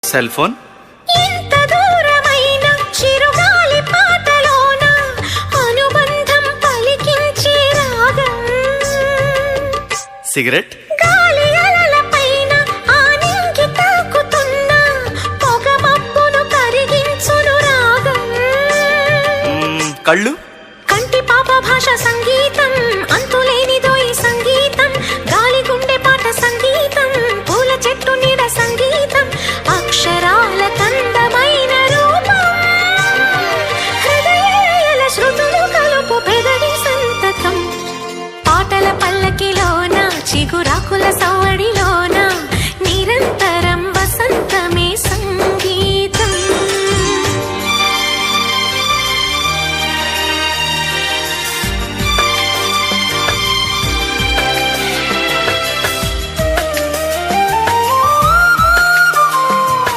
Cell phone. ఎంత దూరమైన చిరుగాలి పాటలోన అనుబంధం పలికించే రాగం. సిగరెట్. గాలి అలలపైన ఆనింగి తాకుతున్న పొగ మబ్బును కరిగించును రాగం. కళ్ళు.